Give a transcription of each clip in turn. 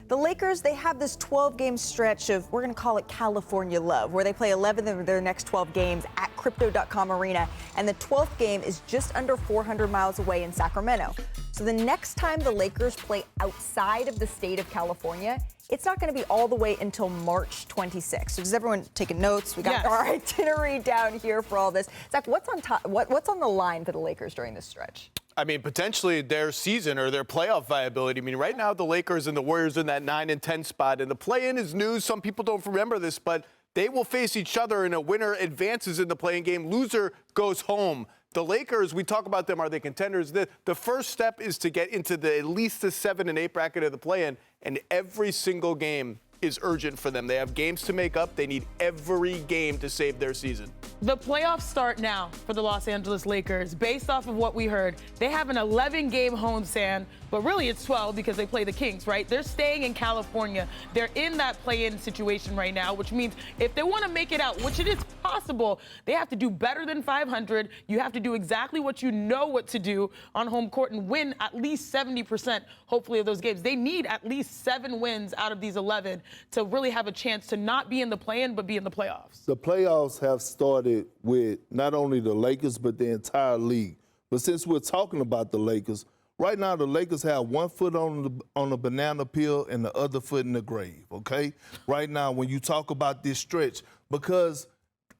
The Lakers, they have this 12-game stretch of, we're going to call it California love, where they play 11 of their next 12 games at Crypto.com Arena, and the 12th game is just under 400 miles away in Sacramento. So the next time the Lakers play outside of the state of California, it's not going to be all the way until March 26th. So does everyone taking notes? We got our itinerary down here for all this. Zach, what's on the line for the Lakers during this stretch? I mean, potentially their season or their playoff viability. I mean, right now the Lakers and the Warriors are in that 9 and 10 spot, and the play-in is news. Some people don't remember this, but they will face each other, and a winner advances in the play-in game. Loser goes home. The Lakers, we talk about them, are they contenders? The first step is to get into at least the 7 and 8 bracket of the play-in, and every single game is urgent for them. They have games to make up. They need every game to save their season. The playoffs start now for the Los Angeles Lakers. Based off of what we heard, they have an 11-game homestand, but really it's 12 because they play the Kings, right? They're staying in California. They're in that play-in situation right now, which means if they want to make it out, which it is possible, they have to do better than 500. You have to do exactly what you know what to do on home court and win at least 70%, hopefully, of those games. They need at least 7 wins out of these 11 to really have a chance to not be in the play-in, but be in the playoffs. The playoffs have started with not only the Lakers, but the entire league. But since we're talking about the Lakers, right now the Lakers have one foot on the banana peel and the other foot in the grave, okay? Right now, when you talk about this stretch, because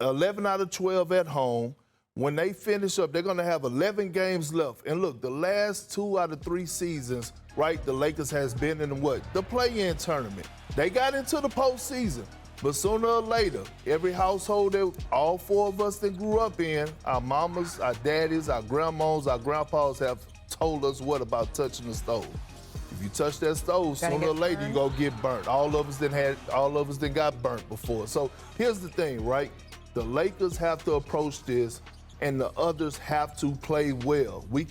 11 out of 12 at home, when they finish up, they're going to have 11 games left. And look, the last 2 out of 3 seasons, right, the Lakers has been in what? The play-in tournament. They got into the postseason. But sooner or later, every household that all 4 of us that grew up in, our mamas, our daddies, our grandmas, our grandpas have told us what about touching the stove. If you touch that stove, sooner or later you're gonna get burnt. All of us that got burnt before. So here's the thing, right? The Lakers have to approach this, and the others have to play well. They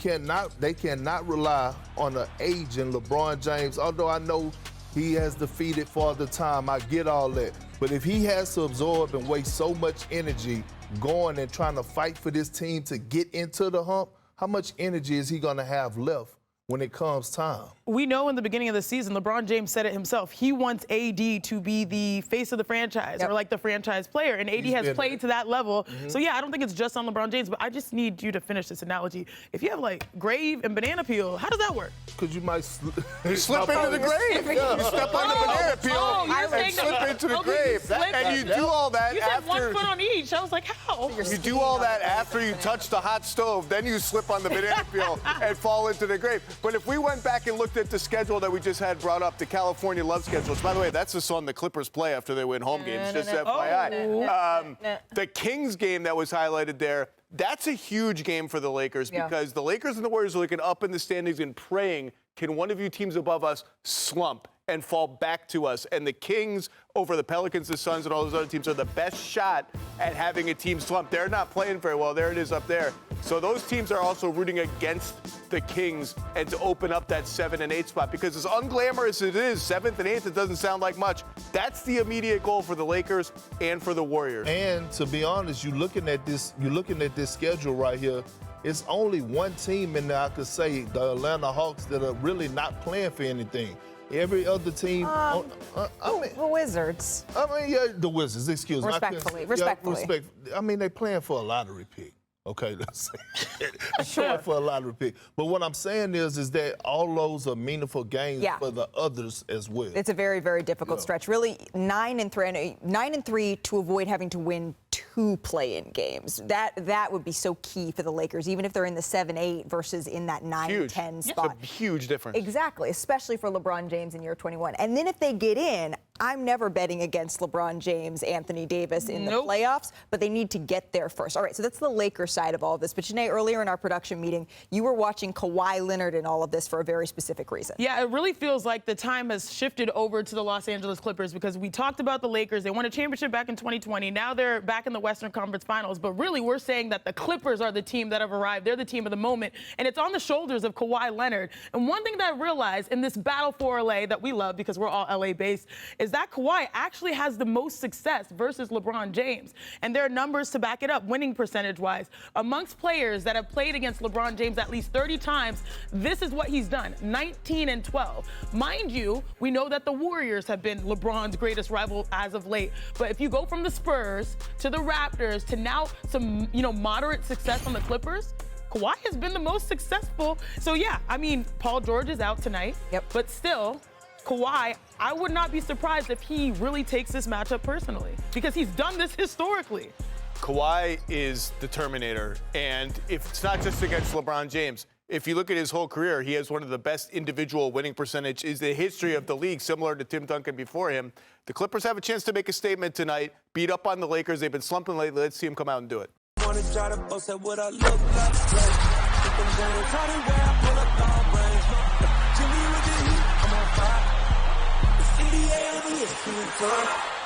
cannot rely on the aging LeBron James, although I know he has defeated Father Time. I get all that. But if he has to absorb and waste so much energy going and trying to fight for this team to get into the hump, how much energy is he going to have left when it comes time? We know in the beginning of the season, LeBron James said it himself. He wants AD to be the face of the franchise or like the franchise player. And AD has played to that level. So, yeah, I don't think it's just on LeBron James, but I just need you to finish this analogy. If you have, like, grave and banana peel, how does that work? Because you might slip into the grave. You step on the banana peel and slip into the grave. And you do all that you after. You said 1 foot on each. I was like, how? You do all that after you touch the hot stove. Then you slip on the banana peel and fall into the grave. But if we went back and looked at the schedule that we just had brought up, the California Love schedule, which, by the way, that's the song the Clippers play after they win home games, just FYI. The Kings game that was highlighted there, that's a huge game for the Lakers because the Lakers and the Warriors are looking up in the standings and praying, can one of you teams above us slump and fall back to us? And the Kings over the Pelicans, the Suns, and all those other teams are the best shot at having a team slump. They're not playing very well. There it is up there. So those teams are also rooting against the Kings and to open up that 7 and 8 spot because as unglamorous as it is, 7th and 8th, it doesn't sound like much. That's the immediate goal for the Lakers and for the Warriors. And to be honest, you're looking at this schedule right here. It's only one team in there I could say, the Atlanta Hawks, that are really not playing for anything. Every other team, the Wizards. I mean, yeah, the Wizards. Excuse me. Respectfully. I mean, they're playing for a lottery pick. Okay, let's say sure for a lottery pick. But what I'm saying is that all those are meaningful games for the others as well. It's a very, very difficult stretch. Really, 9 and 3 to avoid having to win 2 play-in games. That would be so key for the Lakers, even if they're in the 7-8 versus in that 9-10 spot. It's a huge difference. Exactly, especially for LeBron James in year 21. And then if they get in, I'm never betting against LeBron James, Anthony Davis in the playoffs, but they need to get there first. All right, so that's the Lakers side of all of this. But Chiney, earlier in our production meeting, you were watching Kawhi Leonard in all of this for a very specific reason. Yeah, it really feels like the time has shifted over to the Los Angeles Clippers because we talked about the Lakers. They won a championship back in 2020. Now they're back in the Western Conference Finals. But really, we're saying that the Clippers are the team that have arrived. They're the team of the moment. And it's on the shoulders of Kawhi Leonard. And one thing that I realized in this battle for LA that we love because we're all LA-based is is that Kawhi actually has the most success versus LeBron James. And there are numbers to back it up, winning percentage-wise. Amongst players that have played against LeBron James at least 30 times, this is what he's done, 19-12. Mind you, we know that the Warriors have been LeBron's greatest rival as of late. But if you go from the Spurs to the Raptors to now some, moderate success on the Clippers, Kawhi has been the most successful. So, yeah, I mean, Paul George is out tonight. Yep. But still, Kawhi, I would not be surprised if he really takes this matchup personally because he's done this historically. Kawhi is the Terminator. And if it's not just against LeBron James, if you look at his whole career, he has one of the best individual winning percentage in the history of the league, similar to Tim Duncan before him. The Clippers have a chance to make a statement tonight, beat up on the Lakers. They've been slumping lately. Let's see him come out and do it. Wanna try to boast at what I look like. Keep them down, try to wear, I pull up long range. Jimmy with the heat, I'm on fire. It's NBA over here,